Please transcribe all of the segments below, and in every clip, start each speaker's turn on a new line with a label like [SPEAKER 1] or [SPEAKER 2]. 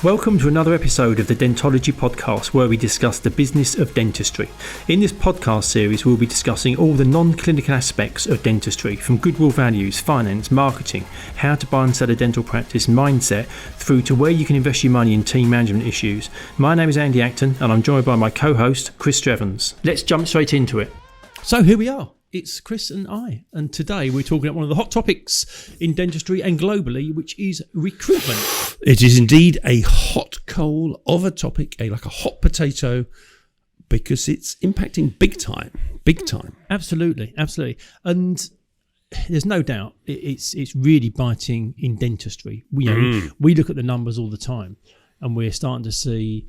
[SPEAKER 1] Welcome to another episode of the Dentology podcast, where we discuss the business of dentistry. In this podcast series, we'll be discussing all the non-clinical aspects of dentistry, from goodwill values, finance, marketing, how to buy and sell a dental practice, mindset, through to where you can invest your money in team management issues. My name is Andy Acton, and I'm joined by my co-host, Chris Strevens. Let's jump straight into it. So here we are. It's Chris and I, and today we're talking about one of the hot topics in dentistry and globally, which is recruitment.
[SPEAKER 2] It is indeed a hot coal of a topic, like a hot potato, because it's impacting big time.
[SPEAKER 1] Absolutely. And there's no doubt it's really biting in dentistry. We look at the numbers all the time, and we're starting to see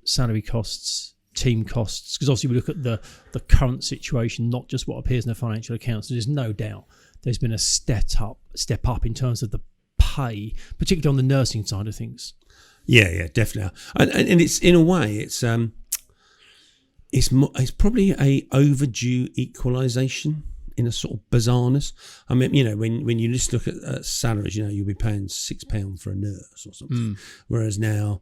[SPEAKER 1] salary costs, team costs, because obviously we look at the current situation, not just what appears in the financial accounts. So there's no doubt there's been a step up in terms of the pay, particularly on the nursing side of things. Yeah, definitely.
[SPEAKER 2] And it's, in a way, it's probably a overdue equalisation in a sort of bizarreness. I mean, when you just look at salaries, you'll be paying £6 for a nurse or something. Whereas now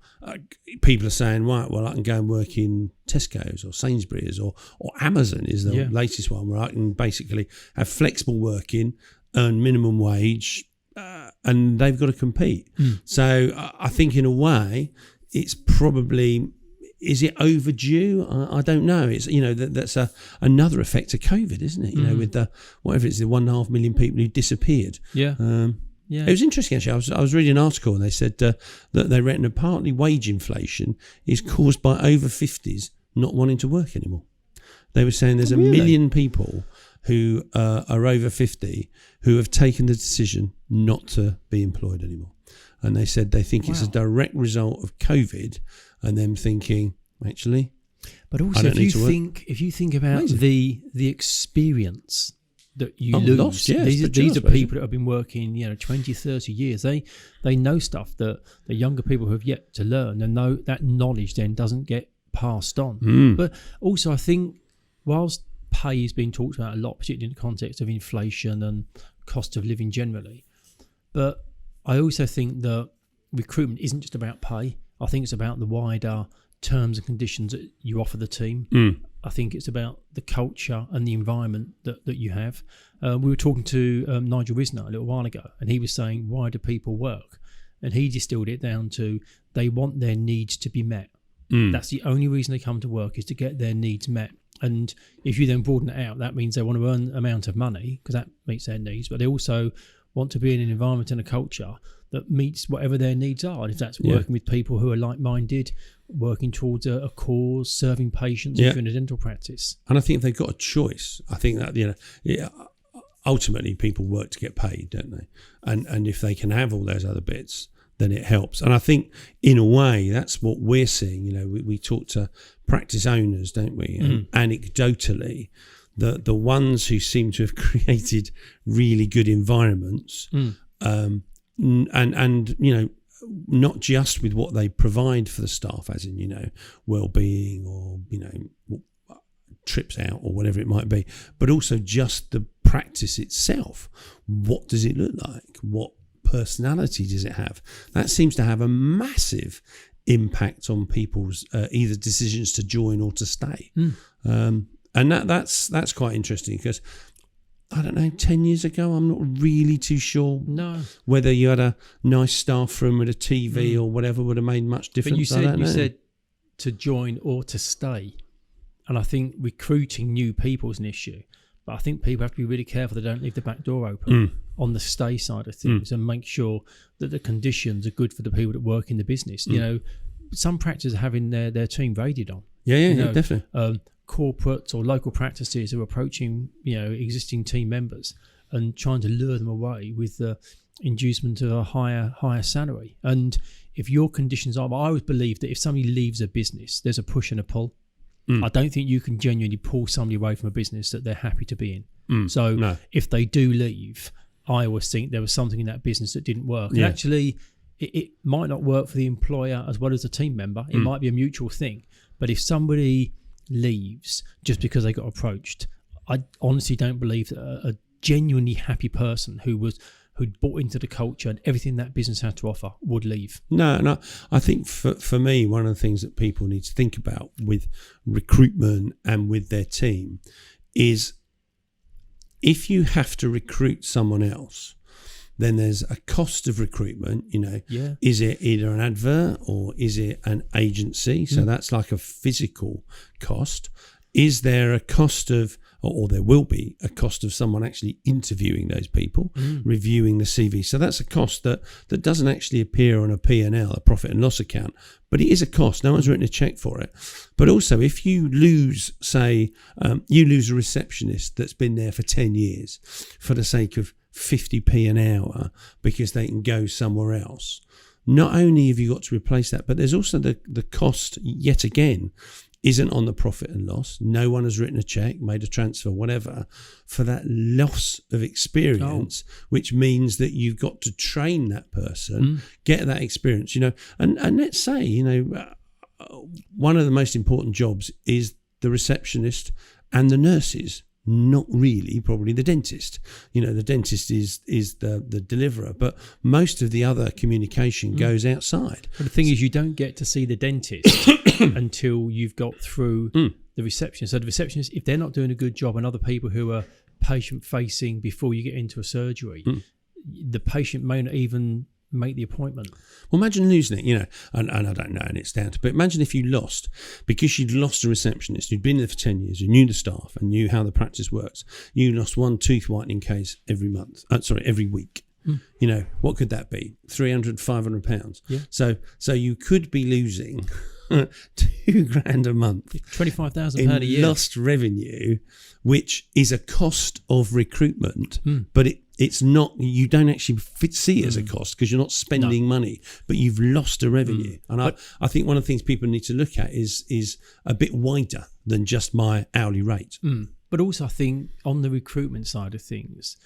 [SPEAKER 2] people are saying, right, well, I can go and work in Tesco's or Sainsbury's or Amazon is the latest one, where I can basically have flexible working, earn minimum wage, and they've got to compete. So I think in a way it's probably... Is it overdue? I don't know. It's that's another effect of COVID, isn't it? With the 1.5 million people who disappeared. It was interesting actually. I was reading an article and they said that they reckon that partly wage inflation is caused by over 50s not wanting to work anymore. They were saying there's a million people who are over 50 who have taken the decision not to be employed anymore, and they said they think it's a direct result of COVID. And them thinking, actually,
[SPEAKER 1] but also if you think about the experience that you lose, these are people that have been working 20, 30 years. They know stuff that the younger people have yet to learn, and know that knowledge then doesn't get passed on. But also I think whilst pay is being talked about a lot, particularly in the context of inflation and cost of living generally, but I also think that recruitment isn't just about pay. I think it's about the wider terms and conditions that you offer the team. I think it's about the culture and the environment that you have. We were talking to Nigel Wisner a little while ago, and he was saying, why do people work? And he distilled it down to they want their needs to be met. That's the only reason they come to work, is to get their needs met. And if you then broaden it out, that means they want to earn an amount of money because that meets their needs, but they also want to be in an environment and a culture that meets whatever their needs are. And if that's working with people who are like-minded, working towards a cause, serving patients within a dental practice.
[SPEAKER 2] And I think if they've got a choice, I think that, ultimately people work to get paid, don't they? And if they can have all those other bits, then it helps. And I think in a way that's what we're seeing. We talk to practice owners, don't we? And anecdotally, the ones who seem to have created really good environments, and not just with what they provide for the staff, as in well-being or trips out or whatever it might be, but also just the practice itself. What does it look like? What personality does it have? That seems to have a massive impact on people's either decisions to join or to stay. And that's quite interesting, because I don't know, 10 years ago, I'm not really too sure whether you had a nice staff room with a TV or whatever would have made much difference.
[SPEAKER 1] But you said to join or to stay. And I think recruiting new people is an issue. But I think people have to be really careful they don't leave the back door open on the stay side of things, and make sure that the conditions are good for the people that work in the business. Some practices are having their team raided on.
[SPEAKER 2] Yeah, definitely.
[SPEAKER 1] Corporates or local practices are approaching existing team members and trying to lure them away with the inducement of a higher salary. And if your conditions are, I always believe that if somebody leaves a business, there's a push and a pull. I don't think you can genuinely pull somebody away from a business that they're happy to be in. If they do leave, I always think there was something in that business that didn't work. And actually, it might not work for the employer as well as the team member. It might be a mutual thing. But if somebody leaves just because they got approached, I honestly don't believe that a genuinely happy person who who'd bought into the culture and everything that business had to offer would leave.
[SPEAKER 2] No, I think for me, one of the things that people need to think about with recruitment and with their team is if you have to recruit someone else, then there's a cost of recruitment, Is it either an advert or is it an agency? So that's like a physical cost. Is there a cost of, or there will be a cost of someone actually interviewing those people, reviewing the CV. So that's a cost that doesn't actually appear on a P&L, a profit and loss account, but it is a cost. No one's written a check for it. But also if you lose, say, you lose a receptionist that's been there for 10 years for the sake of 50p an hour because they can go somewhere else, not only have you got to replace that, but there's also the cost, yet again, isn't on the profit and loss. No one has written a check, made a transfer, whatever, for that loss of experience, which means that you've got to train that person, get that experience, and let's say, one of the most important jobs is the receptionist and the nurses. Not really, probably the dentist. The dentist is the deliverer, but most of the other communication goes outside.
[SPEAKER 1] But the thing is, you don't get to see the dentist until you've got through the receptionist. So the receptionist, if they're not doing a good job, and other people who are patient-facing before you get into a surgery, the patient may not even make the appointment.
[SPEAKER 2] Well, imagine losing it, and I don't know, and it's down to, but imagine if you lost, because you'd lost a receptionist, you'd been there for 10 years, you knew the staff and knew how the practice works. You lost one tooth whitening case every week. What could that be? 300, 500 pounds.
[SPEAKER 1] Yeah.
[SPEAKER 2] So you could be losing £2,000 a month,
[SPEAKER 1] £25,000 a year
[SPEAKER 2] lost revenue, which is a cost of recruitment, but it's not, you don't actually see it as a cost because you're not spending money, but you've lost a revenue. And I think one of the things people need to look at is a bit wider than just my hourly rate.
[SPEAKER 1] But also I think on the recruitment side of things,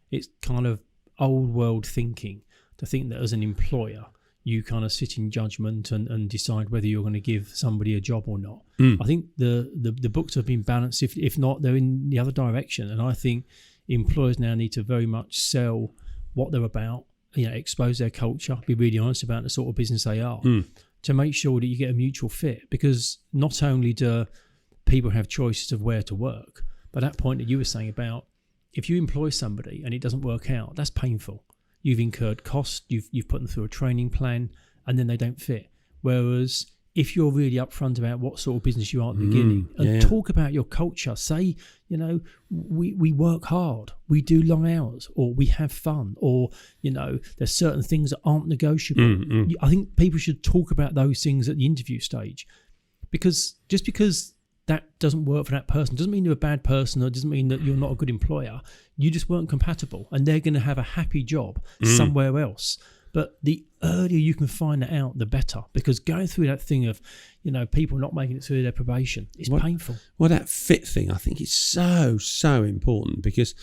[SPEAKER 1] it's kind of old world thinking to think that as an employer, you kind of sit in judgment and decide whether you're going to give somebody a job or not. I think the books have been balanced. If not, they're in the other direction. And I think employers now need to very much sell what they're about, expose their culture, be really honest about the sort of business they are, to make sure that you get a mutual fit. Because not only do people have choices of where to work, but that point that you were saying about if you employ somebody and it doesn't work out, that's painful. You've incurred cost, you've put them through a training plan, and then they don't fit. Whereas if you're really upfront about what sort of business you are at the beginning, and talk about your culture, say, we work hard, we do long hours, or we have fun, or, there's certain things that aren't negotiable. I think people should talk about those things at the interview stage, because just because that doesn't work for that person doesn't mean you're a bad person, or it doesn't mean that you're not a good employer. You just weren't compatible, and they're going to have a happy job somewhere else. But the earlier you can find that out, the better, because going through that thing of, people not making it through their probation, it's painful.
[SPEAKER 2] Well, that fit thing, I think, is so important, because,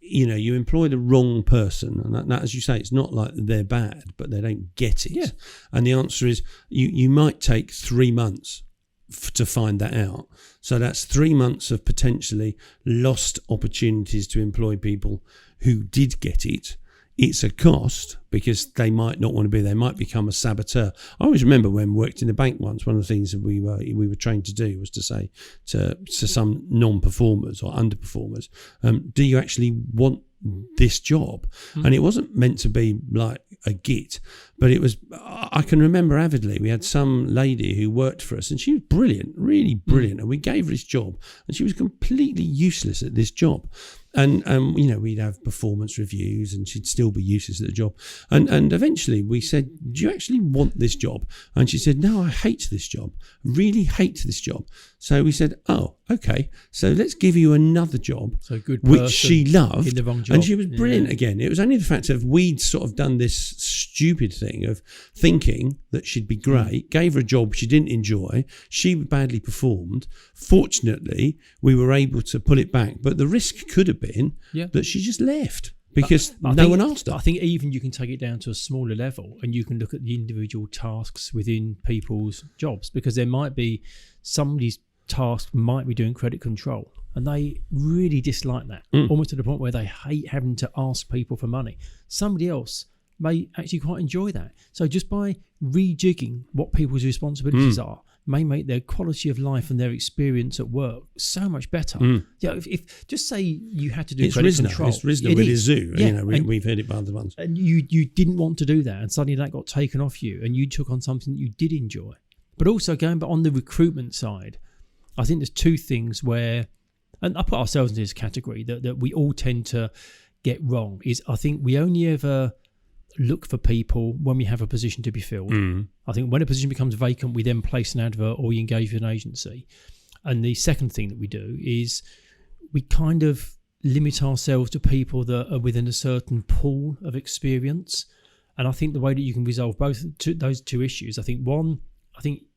[SPEAKER 2] you employ the wrong person, and that, as you say, it's not like they're bad, but they don't get it.
[SPEAKER 1] Yeah.
[SPEAKER 2] And the answer is you might take 3 months to find that out. So that's 3 months of potentially lost opportunities to employ people who did get it. It's a cost because they might not want to be there. They might become a saboteur. I always remember when we worked in the bank once, one of the things that we were trained to do was to say to some non-performers or underperformers, do you actually want this job? And it wasn't meant to be like a git, but it was, I can remember avidly, we had some lady who worked for us and she was brilliant, really brilliant, and we gave her this job and she was completely useless at this job. And we'd have performance reviews and she'd still be useless at the job. And eventually we said, do you actually want this job? And she said, no, I hate this job. Really hate this job. So we said, oh, okay. So let's give you another job,
[SPEAKER 1] so good,
[SPEAKER 2] which she loved.
[SPEAKER 1] In the wrong job.
[SPEAKER 2] And she was brilliant again. It was only the fact of we'd sort of done this stupid thing of thinking that she'd be great, gave her a job she didn't enjoy. She badly performed. Fortunately, we were able to pull it back. But the risk could have been that she just left because no one asked her.
[SPEAKER 1] I think even you can take it down to a smaller level and you can look at the individual tasks within people's jobs, because there might be somebody's task might be doing credit control and they really dislike that, almost to the point where they hate having to ask people for money. Somebody else may actually quite enjoy that. So just by rejigging what people's responsibilities are, may make their quality of life and their experience at work so much better. If just say you had to do credit control.
[SPEAKER 2] It's Risner with his zoo. Yeah. We've heard it by other ones.
[SPEAKER 1] And you didn't want to do that, and suddenly that got taken off you, and you took on something that you did enjoy. But also going back on the recruitment side, I think there's two things where, and I put ourselves into this category, that we all tend to get wrong, is I think we only ever look for people when we have a position to be filled. I think when a position becomes vacant, we then place an advert or we engage with an agency. And the second thing that we do is we kind of limit ourselves to people that are within a certain pool of experience. And I think the way that you can resolve those two issues, I think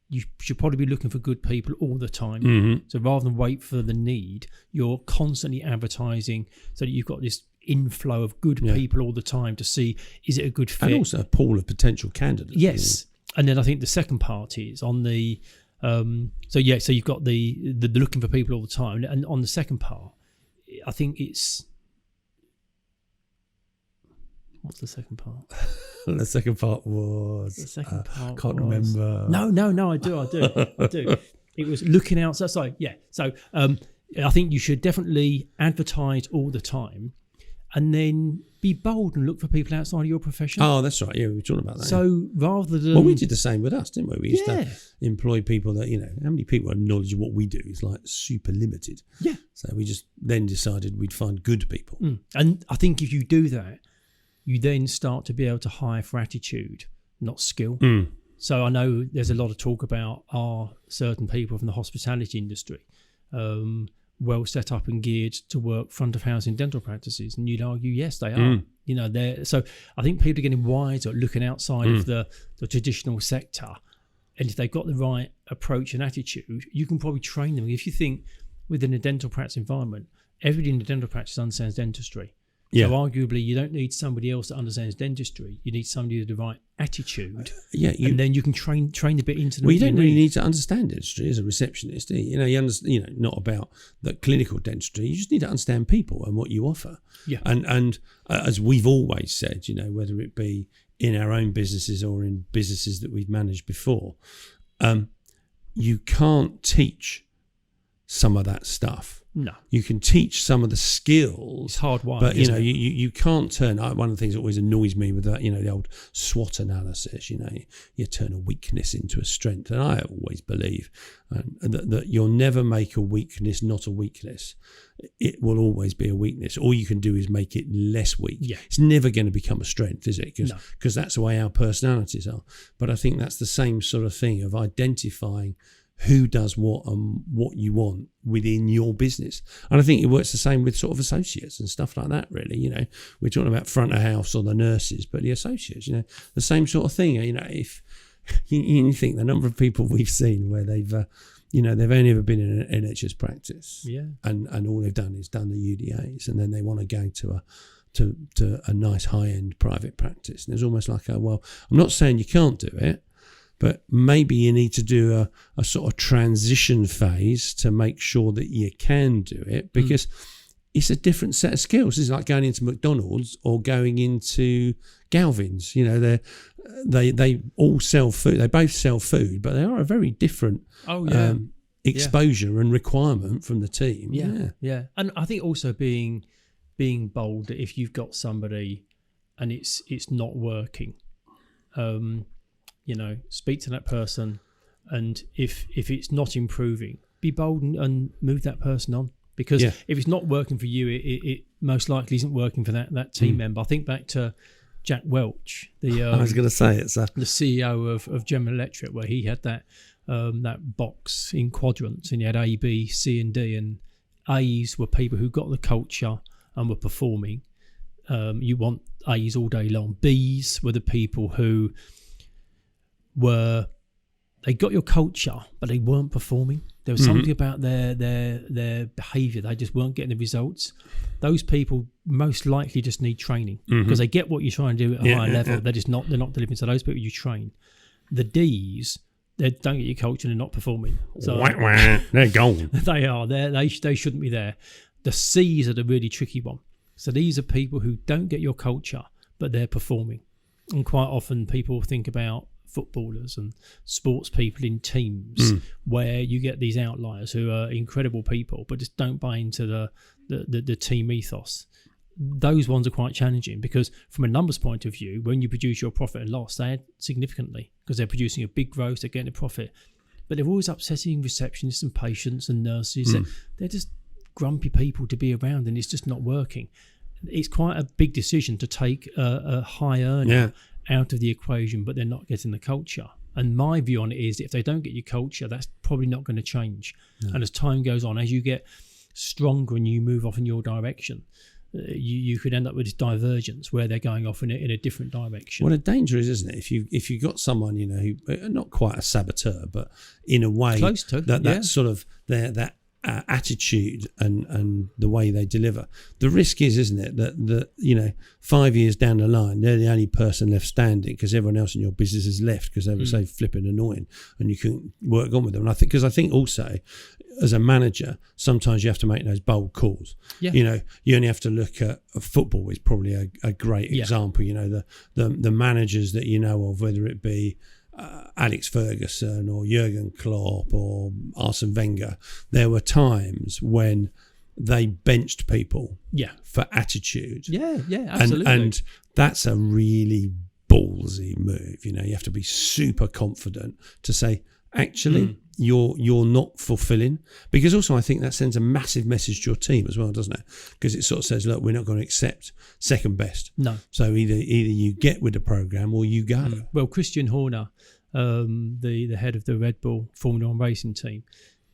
[SPEAKER 1] you should probably be looking for good people all the time. So rather than wait for the need, you're constantly advertising so that you've got this inflow of good people all the time to see, is it a good fit?
[SPEAKER 2] And also a pool of potential candidates.
[SPEAKER 1] Yes. And then I think the second part is on the so you've got the looking for people all the time, and on the second part I think it's, what's the second part?
[SPEAKER 2] The second part was,
[SPEAKER 1] the second part
[SPEAKER 2] can't remember.
[SPEAKER 1] No, I do. It was looking outside. Sorry, yeah. So I think you should definitely advertise all the time, and then be bold and look for people outside of your profession.
[SPEAKER 2] Oh, that's right. Yeah, we were talking about that.
[SPEAKER 1] So rather than...
[SPEAKER 2] Well, we did the same with us, didn't we? We used to employ people that, how many people have knowledge of what we do is like super limited.
[SPEAKER 1] Yeah.
[SPEAKER 2] So we just then decided we'd find good people.
[SPEAKER 1] And I think if you do that, you then start to be able to hire for attitude, not skill. So I know there's a lot of talk about, are certain people from the hospitality industry well set up and geared to work front of house in dental practices? And you'd argue, yes, they are. So I think people are getting wiser at looking outside of the traditional sector. And if they've got the right approach and attitude, you can probably train them. If you think within a dental practice environment, everybody in the dental practice understands dentistry. So arguably, you don't need somebody else that understands dentistry. You need somebody with the right attitude. And then you can train a bit into them.
[SPEAKER 2] Well, you don't really need to understand dentistry as a receptionist, do you? You understand, not about the clinical dentistry. You just need to understand people and what you offer.
[SPEAKER 1] Yeah.
[SPEAKER 2] And as we've always said, whether it be in our own businesses or in businesses that we've managed before, you can't teach some of that stuff.
[SPEAKER 1] No,
[SPEAKER 2] you can teach some of the skills.
[SPEAKER 1] It's hardwired,
[SPEAKER 2] but you can't turn. One of the things that always annoys me with that, the old SWOT analysis. You turn a weakness into a strength, and I always believe that you'll never make a weakness not a weakness. It will always be a weakness. All you can do is make it less weak.
[SPEAKER 1] Yeah.
[SPEAKER 2] It's never going to become a strength, is it? Because that's the way our personalities are. But I think that's the same sort of thing of identifying who does what and what you want within your business. And I think it works the same with sort of associates and stuff like that, really. We're talking about front of house or the nurses, but the associates, the same sort of thing. If you think the number of people we've seen where they've only ever been in an NHS practice, and all they've done is done the UDAs, and then they want to go to a nice high-end private practice. And it's almost like, I'm not saying you can't do it, but maybe you need to do a sort of transition phase to make sure that you can do it, because it's a different set of skills. It's like going into McDonald's or going into Galvin's. They all sell food. They both sell food, but they are a very different exposure and requirement from the team.
[SPEAKER 1] Yeah. And I think also being bold that if you've got somebody and it's not working, speak to that person, and if it's not improving, be bold and move that person on, because if it's not working for you, it most likely isn't working for that team member. I think back to Jack Welch,
[SPEAKER 2] I was going to say it's
[SPEAKER 1] the CEO of General Electric, where he had that box in quadrants, and he had A, B, C, and D, and A's were people who got the culture and were performing. You want A's all day long. B's were the people who they got your culture, but they weren't performing. There was something about their behaviour. They just weren't getting the results. Those people most likely just need training, because they get what you're trying to do at a higher level. They're not delivering. So those people you train. The D's they don't get your culture and they're not performing. So
[SPEAKER 2] they're gone.
[SPEAKER 1] They are. They shouldn't be there. The C's are the really tricky one. So these are people who don't get your culture, but they're performing. And quite often people think about footballers and sports people in teams where you get these outliers who are incredible people, but just don't buy into the team ethos. Those ones are quite challenging because from a numbers point of view, when you produce your profit and loss, they add significantly because they're producing a big gross, they're getting a profit. But they're always upsetting receptionists and patients and nurses. They're just grumpy people to be around, and it's just not working. It's quite a big decision to take a high earner out of the equation, but they're not getting the culture. And my view on it is if they don't get your culture, that's probably not going to change. No. And as time goes on, as you get stronger and you move off in your direction, you could end up with this divergence where they're going off in a different direction.
[SPEAKER 2] What a danger is, isn't it? If you got someone, you know, who not quite a saboteur, but in a way
[SPEAKER 1] close to
[SPEAKER 2] that sort of that attitude and the way they deliver. The risk is, isn't it, that you know, 5 years down the line, they're the only person left standing because everyone else in your business has left because they were so flipping annoying and you couldn't work on with them. And I think also, as a manager, sometimes you have to make those bold calls. Yeah. You know, you only have to look at football is probably a great example. You know, the managers that you know of, whether it be Alex Ferguson or Jurgen Klopp or Arsene Wenger, there were times when they benched people for attitude.
[SPEAKER 1] Yeah, absolutely.
[SPEAKER 2] And that's a really ballsy move. You know, you have to be super confident to say, actually, you're not fulfilling. Because also I think that sends a massive message to your team as well, doesn't it? Because it sort of says, look, we're not going to accept second best.
[SPEAKER 1] No.
[SPEAKER 2] So either you get with the programme or you go.
[SPEAKER 1] Well, Christian Horner, the head of the Red Bull Formula 1 racing team,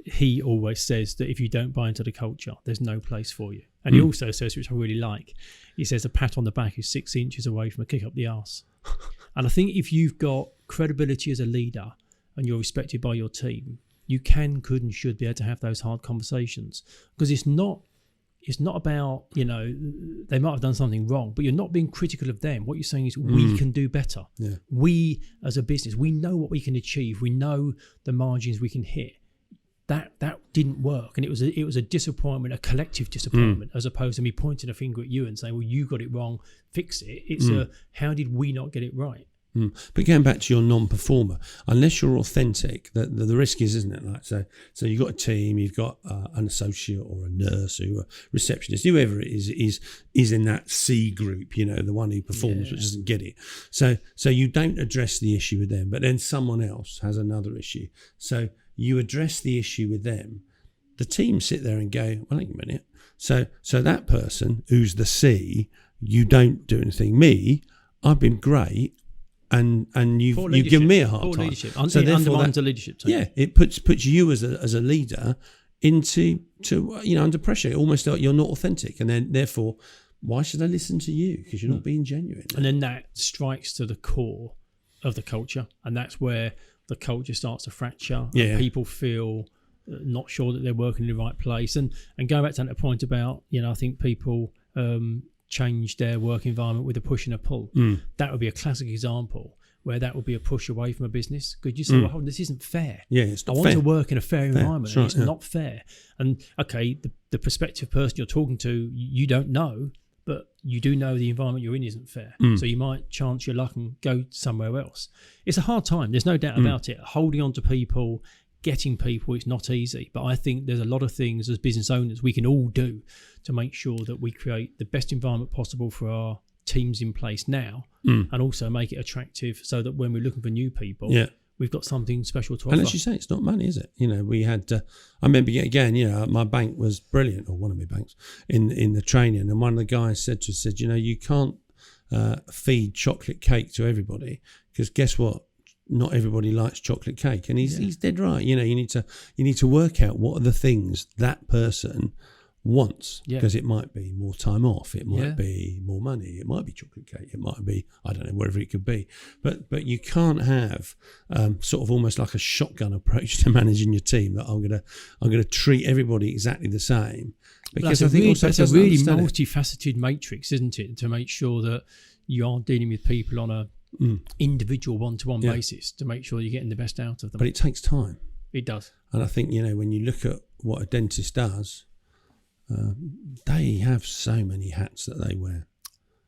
[SPEAKER 1] he always says that if you don't buy into the culture, there's no place for you. And he also says, which I really like, he says a pat on the back is 6 inches away from a kick up the arse. And I think if you've got credibility as a leader and you're respected by your team, you could and should be able to have those hard conversations. Because it's not about, you know, they might have done something wrong, but you're not being critical of them. What you're saying is we can do better. Yeah. We, as a business, we know what we can achieve. We know the margins we can hit. That didn't work, and it was a disappointment, a collective disappointment, as opposed to me pointing a finger at you and saying, well, you got it wrong, fix it. It's how did we not get it right?
[SPEAKER 2] But going back to your non-performer, unless you're authentic, the risk is, isn't it? Like so you've got a team, you've got an associate or a nurse or a receptionist, whoever it is in that C group, you know, the one who performs but doesn't get it. So you don't address the issue with them, but then someone else has another issue. So you address the issue with them. The team sit there and go, well, hang a minute. So that person who's the C, you don't do anything. Me, I've been great. And you've given me a hard time.
[SPEAKER 1] Leadership. So it undermines the leadership team.
[SPEAKER 2] Yeah, it puts you as a leader into under pressure. Almost like you're not authentic, and then therefore, why should I listen to you? Because you're not being genuine.
[SPEAKER 1] And then that strikes to the core of the culture, and that's where the culture starts to fracture. Yeah. People feel not sure that they're working in the right place, and going back to that point about, you know, I think people change their work environment with a push and a pull. That would be a classic example where that would be a push away from a business. Could you say, well, this isn't fair?
[SPEAKER 2] Yeah, it's not
[SPEAKER 1] fair. I want to work in a fair environment.
[SPEAKER 2] Right,
[SPEAKER 1] it's not fair. And okay, the prospective person you're talking to, you don't know, but you do know the environment you're in isn't fair. So you might chance your luck and go somewhere else. It's a hard time. There's no doubt about it. Holding on to people, getting people, it's not easy. But I think there's a lot of things as business owners we can all do to make sure that we create the best environment possible for our teams in place now, and also make it attractive so that when we're looking for new people, we've got something special to offer.
[SPEAKER 2] And as you say, it's not money, is it? You know, we had, I remember again, you know, my bank was brilliant, or one of my banks, in the training, and one of the guys said, you know, you can't feed chocolate cake to everybody, because guess what? Not everybody likes chocolate cake, and he's dead right. You know, you need to work out what are the things that person wants, because it might be more time off, it might be more money, it might be chocolate cake, it might be, I don't know, whatever it could be. But you can't have sort of almost like a shotgun approach to managing your team, that I'm gonna treat everybody exactly the same. Because I think
[SPEAKER 1] it's a really multifaceted matrix, isn't it, to make sure that you aren't dealing with people on a individual one-to-one basis to make sure you're getting the best out of them.
[SPEAKER 2] But it takes time.
[SPEAKER 1] It does.
[SPEAKER 2] And I think, when you look at what a dentist does, they have so many hats that they wear.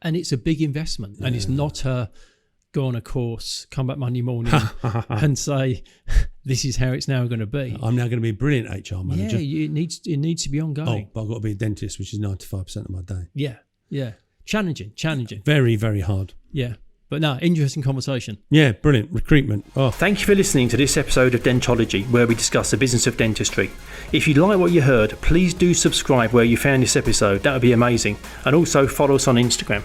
[SPEAKER 1] And it's a big investment. Yeah. And it's not a go on a course, come back Monday morning and say, this is how it's now going to be.
[SPEAKER 2] I'm now going to be a brilliant HR manager.
[SPEAKER 1] Yeah, it needs to be ongoing.
[SPEAKER 2] Oh, but I've got to be a dentist, which is 95% of my day.
[SPEAKER 1] Yeah. Challenging.
[SPEAKER 2] Very, very hard.
[SPEAKER 1] Yeah. But no, interesting conversation.
[SPEAKER 2] Yeah, brilliant. Recruitment. Oh.
[SPEAKER 1] Thank you for listening to this episode of Dentology, where we discuss the business of dentistry. If you like what you heard, please do subscribe where you found this episode. That would be amazing. And also follow us on Instagram.